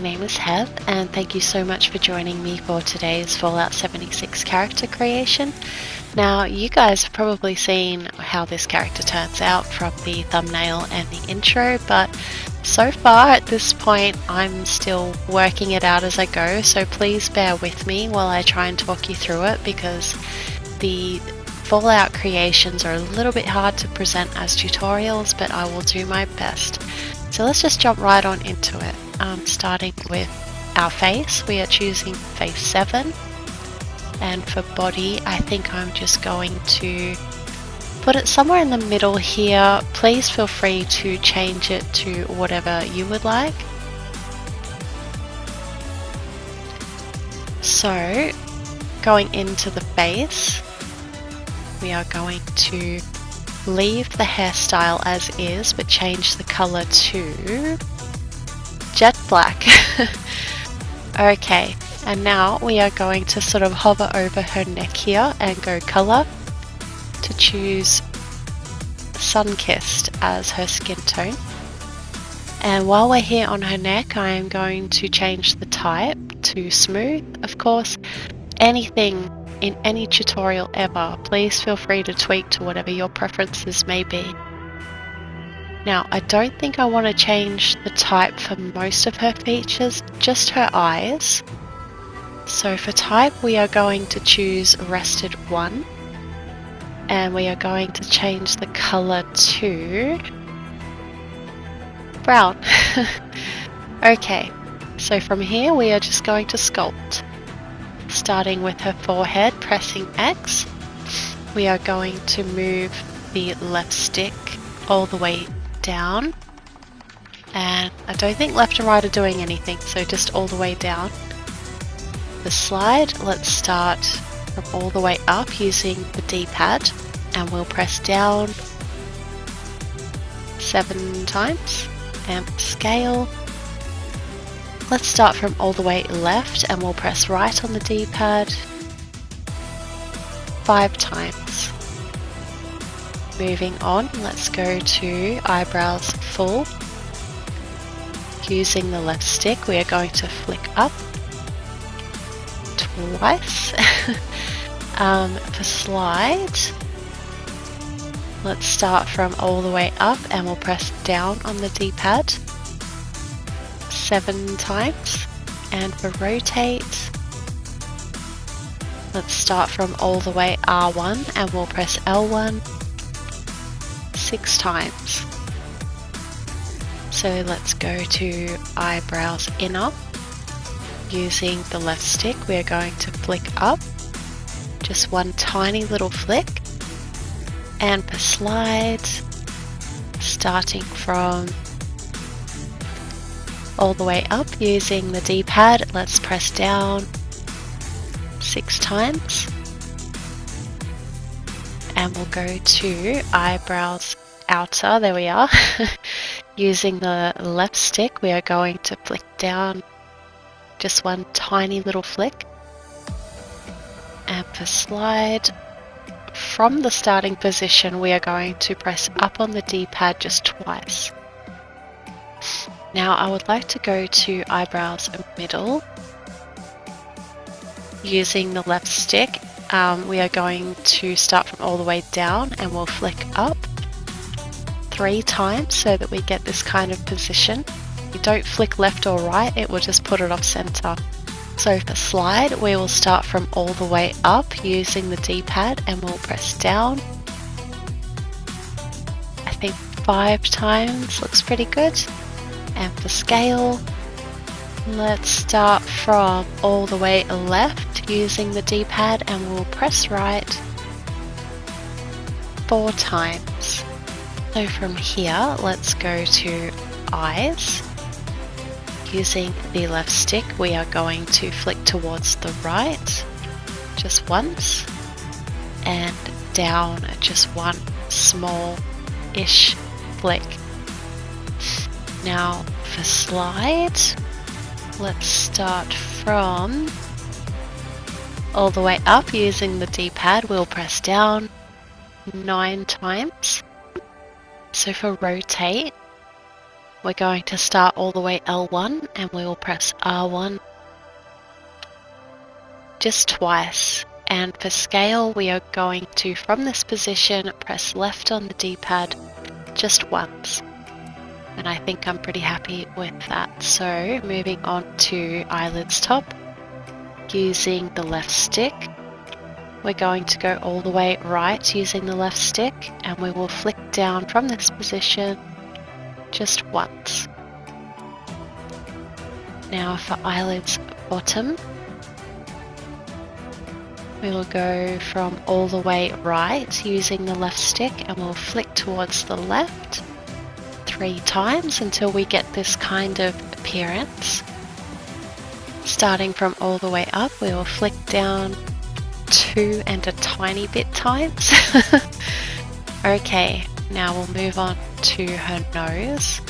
name is Hev, and thank you so much for joining me for today's Fallout 76 character creation. Now, you guys have probably seen how this character turns out from the thumbnail and the intro, but so far at this point I'm still working it out as I go, so please bear with me while I try and talk you through it, because the Fallout creations are a little bit hard to present as tutorials, but I will do my best. So let's just jump right on into it. Starting with our face, we are choosing face 7, and for body I think I'm just going to put it somewhere in the middle here. Please feel free to change it to whatever you would like. So going into the face, we are going to leave the hairstyle as is, but change the color to jet black. Okay, and now we are going to sort of hover over her neck here and go color to choose sun-kissed as her skin tone. And while we're here on her neck, I am going to change the type to smooth. Of course, anything in any tutorial ever, please feel free to tweak to whatever your preferences may be. Now, I don't think I want to change the type for most of her features, just her eyes. So for type, we are going to choose rested 1, and we are going to change the color to brown. Okay, so from here we are just going to sculpt. Starting with her forehead, pressing X, we are going to move the left stick all the way down, and I don't think left and right are doing anything, so just all the way down. The slide, let's start from all the way up using the D-pad, and we'll press down 7 times, and scale. Let's start from all the way left, and we'll press right on the D-pad 5 times. Moving on, let's go to eyebrows full. Using the left stick, we are going to flick up twice. For slide, let's start from all the way up, and we'll press down on the D-pad 7 times. And for rotate, let's start from all the way R1, and we'll press L1 6 times. So let's go to eyebrows inner. Using the left stick, we are going to flick up, just one tiny little flick. And for slide, starting from all the way up using the D-pad, let's press down 6 times. And we'll go to eyebrows outer, there we are. Using the left stick, we are going to flick down just one tiny little flick. And for slide, from the starting position, we are going to press up on the D-pad just twice. Now I would like to go to eyebrows middle. Using the left stick, we are going to start from all the way down, and we'll flick up 3 times so that we get this kind of position. You don't flick left or right, it will just put it off center. So for slide, we will start from all the way up using the D-pad, and we'll press down. I think 5 times looks pretty good. And for scale, let's start from all the way left using the D-pad, and we'll press right 4 times. So from here, let's go to eyes. Using the left stick, we are going to flick towards the right just once, and down just one small-ish flick. Now for slide, let's start from all the way up using the D-pad. We'll press down 9 times. So for rotate, we're going to start all the way L1 and we will press R1 just twice. And for scale, we are going to, from this position, press left on the D-pad just once. And I think I'm pretty happy with that. So moving on to eyelids top, using the left stick, we're going to go all the way right using the left stick, and we will flick down from this position just once. Now for eyelids bottom, we will go from all the way right using the left stick, and we'll flick towards the left 3 times until we get this kind of appearance. Starting from all the way up, we will flick down 2 and a tiny bit times. Okay, now we'll move on to her nose.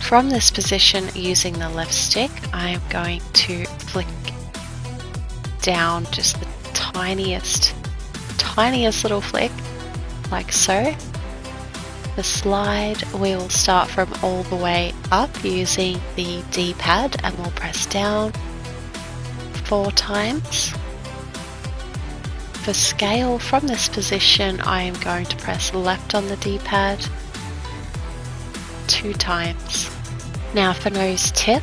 From this position using the left stick, I am going to flick down just the tiniest little flick, like so. The slide, we will start from all the way up using the D-pad, and we'll press down 4 times. For scale, from this position, I am going to press left on the D-pad 2 times. Now for nose tip,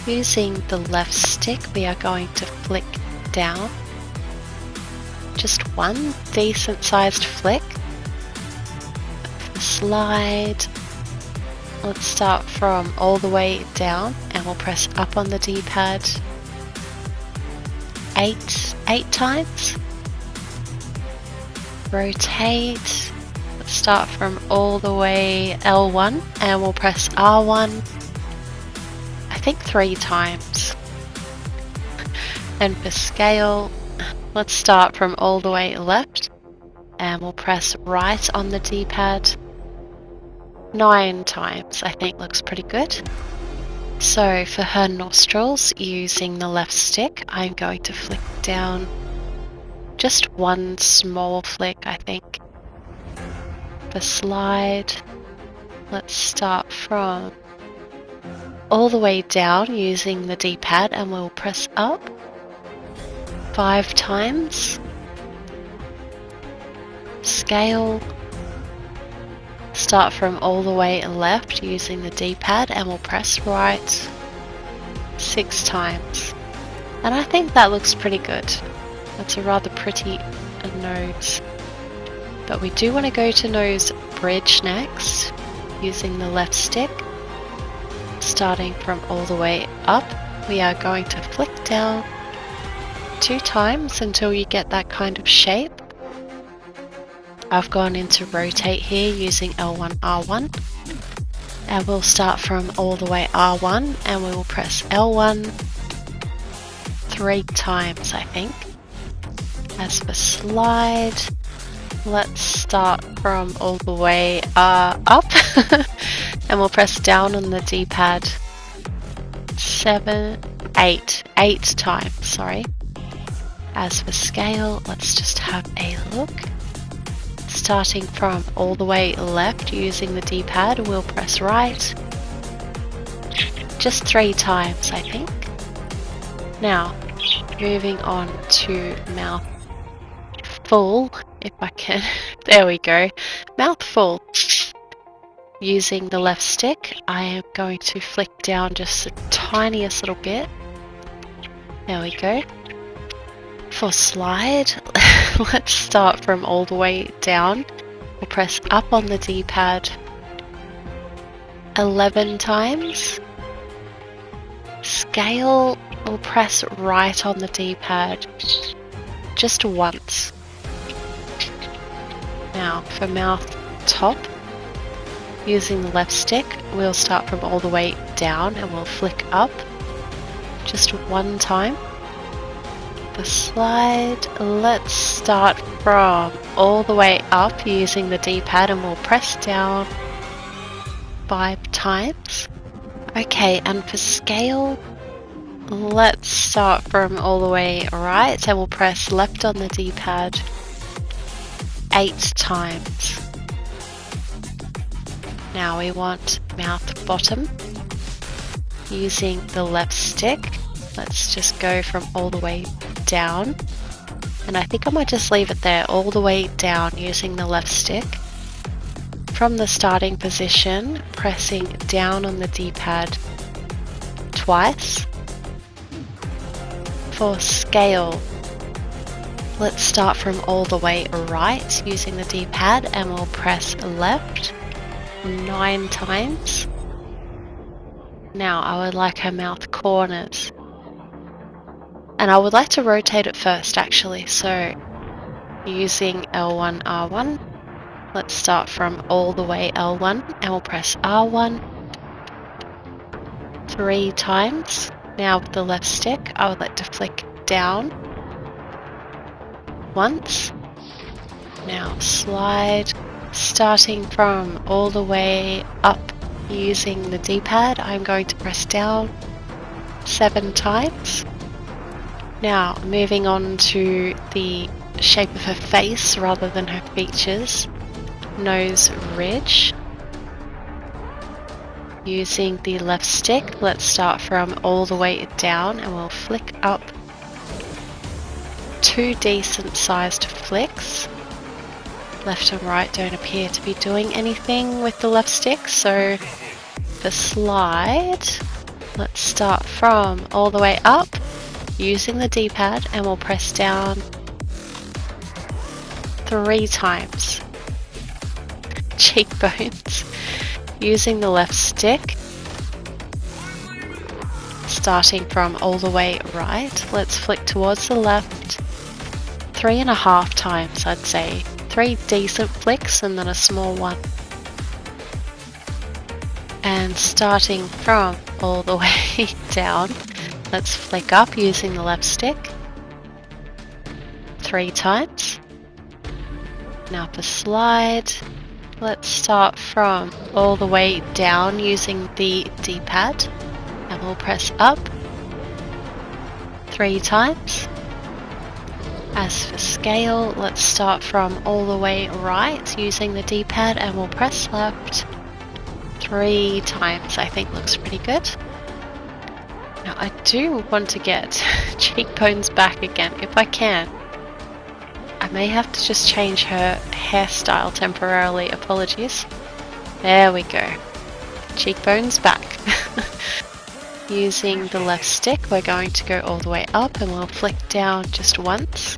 using the left stick, we are going to flick down just 1 decent sized flick. The slide, let's start from all the way down and we'll press up on the D-pad 8 times. Rotate, let's start from all the way L1 and we'll press R1 I think 3 times. And for scale, let's start from all the way left and we'll press right on the D-pad 9 times. I think looks pretty good. So for her nostrils, using the left stick, I'm going to flick down just 1 small flick, I think. For slide, let's start from all the way down using the D-pad and we'll press up 5 times. Scale, start from all the way left using the D-pad and we'll press right 6 times. And I think that looks pretty good. That's a rather pretty nose. But we do want to go to nose bridge next, using the left stick. Starting from all the way up, we are going to flick down 2 times until you get that kind of shape. I've gone into rotate here using L1, R1. And we'll start from all the way R1 and we will press L1 3 times, I think. As for slide, let's start from all the way up and we'll press down on the D-pad 8 times, sorry. As for scale, let's just have a look. Starting from all the way left using the D-pad, we'll press right just 3 times, I think. Now, moving on to mouth full, if I can. There we go. Mouth full. Using the left stick, I am going to flick down just the tiniest little bit. There we go. For slide, let's start from all the way down. We'll press up on the D-pad 11 times. Scale, we'll press right on the D-pad just once. Now for mouth top, using the left stick, we'll start from all the way down and we'll flick up just 1 time. The slide, let's start from all the way up using the D-pad and we'll press down 5 times. Okay, and for scale, let's start from all the way right and we'll press left on the D-pad 8 times. Now we want mouth bottom. Using the left stick, let's just go from all the way down. And I think I might just leave it there, all the way down using the left stick. From the starting position, pressing down on the D-pad twice. For scale, let's start from all the way right using the D-pad and we'll press left 9 times. Now I would like her mouth corners. And I would like to rotate it first actually, so using L1, R1, let's start from all the way L1 and we'll press R1 3 times. Now with the left stick, I would like to flick down once. Now slide, starting from all the way up using the D-pad, I'm going to press down 7 times. Now moving on to the shape of her face rather than her features, nose ridge. Using the left stick, let's start from all the way down and we'll flick up 2 decent sized flicks. Left and right don't appear to be doing anything with the left stick, so for slide, let's start from all the way up using the D-pad and we'll press down 3 times. Cheekbones, using the left stick, starting from all the way right, let's flick towards the left 3.5 times, I'd say. 3 decent flicks and then a small one. And starting from all the way down, let's flick up using the left stick 3 times. Now for slide, let's start from all the way down using the D-pad and we'll press up 3 times. As for scale, let's start from all the way right using the D-pad and we'll press left 3 times. I think looks pretty good. Now I do want to get cheekbones back again if I can. I may have to just change her hairstyle temporarily, apologies. There we go. Cheekbones back. Using the left stick, we're going to go all the way up and we'll flick down just once.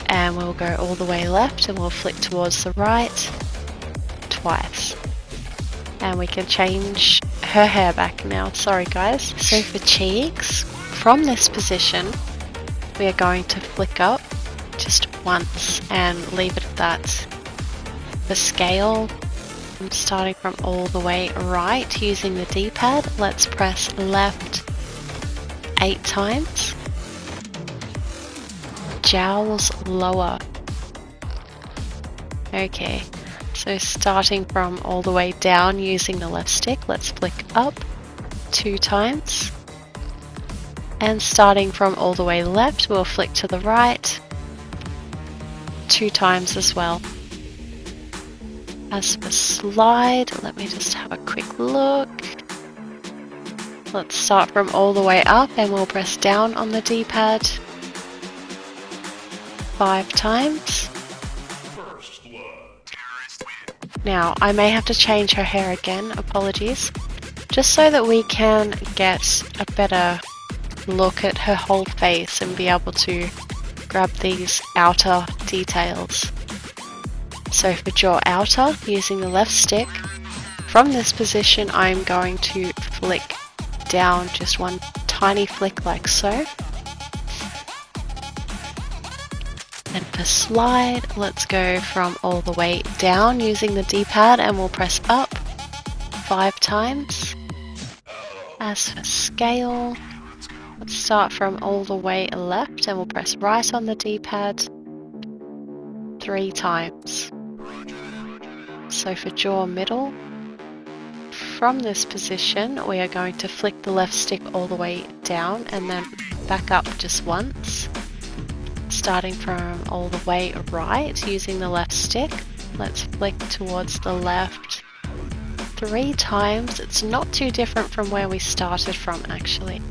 And we'll go all the way left and we'll flick towards the right twice. And we can change her hair back now. Sorry guys. So for cheeks, from this position, we are going to flick up just once and leave it at that. For scale, I'm starting from all the way right using the D-pad. Let's press left 8 times. Jowls lower. Okay, so starting from all the way down using the left stick, let's flick up 2 times. And starting from all the way left, we'll flick to the right 2 times as well. As for slide, let me just have a quick look. Let's start from all the way up and we'll press down on the D-pad 5 times. Now, I may have to change her hair again, apologies, just so that we can get a better look at her whole face and be able to grab these outer details. So for jaw outer, using the left stick, from this position I'm going to flick down just 1 tiny flick like so. And for slide, let's go from all the way down using the D-pad and we'll press up 5 times. As for scale, let's start from all the way left and we'll press right on the D-pad 3 times. So for jaw middle, from this position we are going to flick the left stick all the way down and then back up just once. Starting from all the way right using the left stick, Let's flick towards the left 3 times. It's not too different from where we started from actually.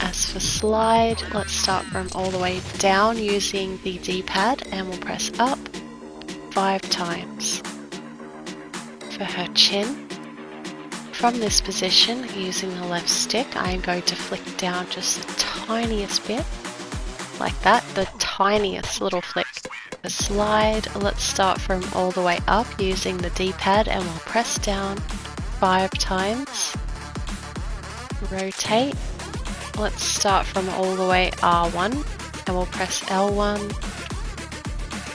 As for slide, let's start from all the way down using the D-pad and we'll press up 5 times. For her chin, from this position using the left stick, I am going to flick down just the tiniest bit, like that, the tiniest little flick. For slide, let's start from all the way up using the D-pad and we'll press down 5 times. Rotate. Let's start from all the way R1 and we'll press L1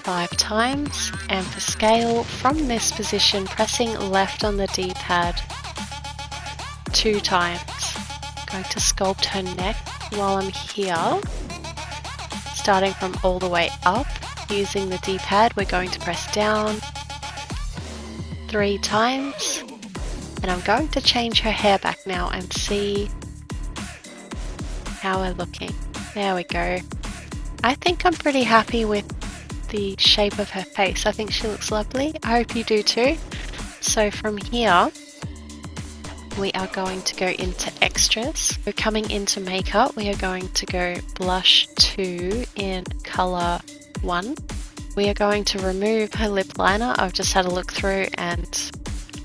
5 times. And for scale, from this position, pressing left on the D-pad 2 times. I'm going to sculpt her neck while I'm here. Starting from all the way up, using the D-pad, we're going to press down 3 times. And I'm going to change her hair back now and see how we're looking. There we go. I think I'm pretty happy with the shape of her face. I think she looks lovely. I hope you do too. So from here, we are going to go into extras. We're coming into makeup. We are going to go blush 2 in color 1. We are going to remove her lip liner. I've just had a look through and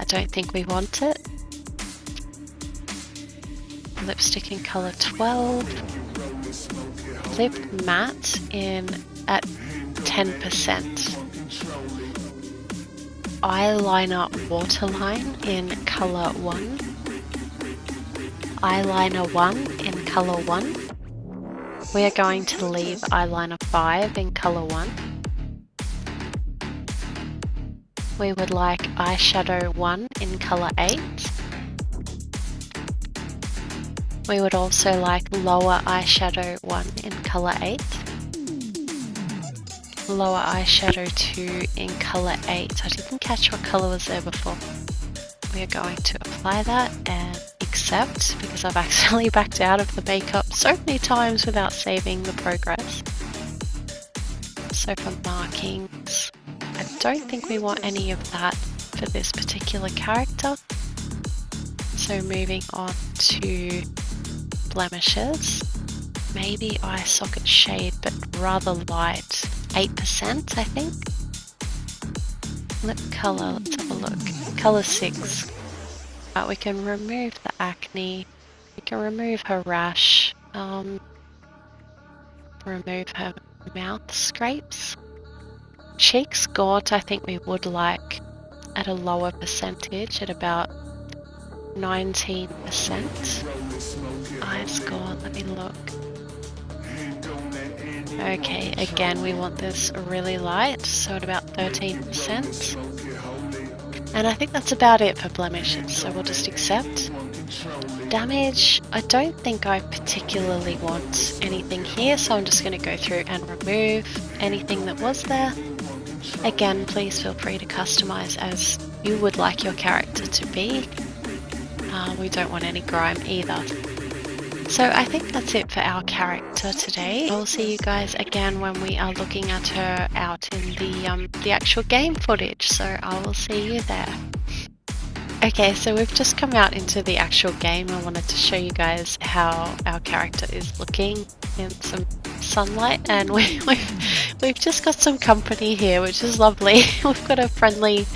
I don't think we want it. Lipstick in color 12, lip matte in at 10%, eyeliner waterline in color 1, eyeliner 1 in color 1. We are going to leave eyeliner 5 in color 1. We would like eyeshadow 1 in color 8. We would also like lower eyeshadow 1 in color 8. Lower eyeshadow 2 in color 8. I didn't catch what color was there before. We are going to apply that and accept because I've accidentally backed out of the makeup so many times without saving the progress. So for markings, I don't think we want any of that for this particular character. So moving on to blemishes, maybe eye socket shade but rather light, 8% I think. Lip colour, let's have a look, colour 6. We can remove the acne, we can remove her rash, remove her mouth scrapes. Cheeks gaunt I think we would like at a lower percentage, at about 19%. Eyes gone, let me look. Okay, again we want this really light, so at about 13%. And I think that's about it for blemishes, so we'll just accept. Damage, I don't think I particularly want anything here, so I'm just going to go through and remove anything that was there. Again, please feel free to customize as you would like your character to be. We don't want any grime either. So I think that's it for our character today. I'll see you guys again when we are looking at her out in the actual game footage, so I will see you there. Okay, so we've just come out into the actual game. I wanted to show you guys how our character is looking in some sunlight, and we've just got some company here, which is lovely. We've got a friendly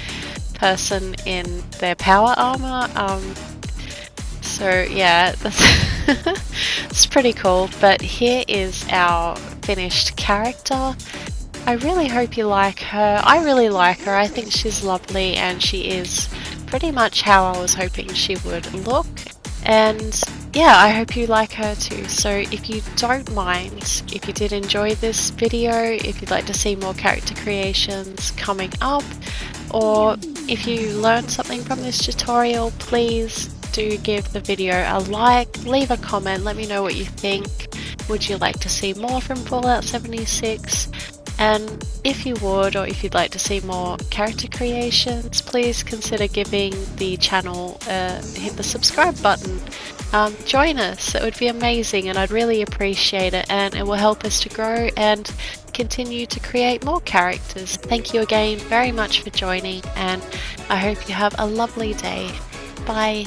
person in their power armor. So yeah, that's it's pretty cool. But here is our finished character. I really hope you like her. I really like her. I think she's lovely and she is pretty much how I was hoping she would look. And yeah, I hope you like her too. So if you don't mind, if you did enjoy this video, if you'd like to see more character creations coming up, or if you learned something from this tutorial, please do give the video a like, leave a comment, let me know what you think. Would you like to see more from Fallout 76? And if you would, or if you'd like to see more character creations, please consider giving the channel hit the subscribe button. Join us, it would be amazing and I'd really appreciate it, and it will help us to grow and continue to create more characters. Thank you again very much for joining, and I hope you have a lovely day. Bye.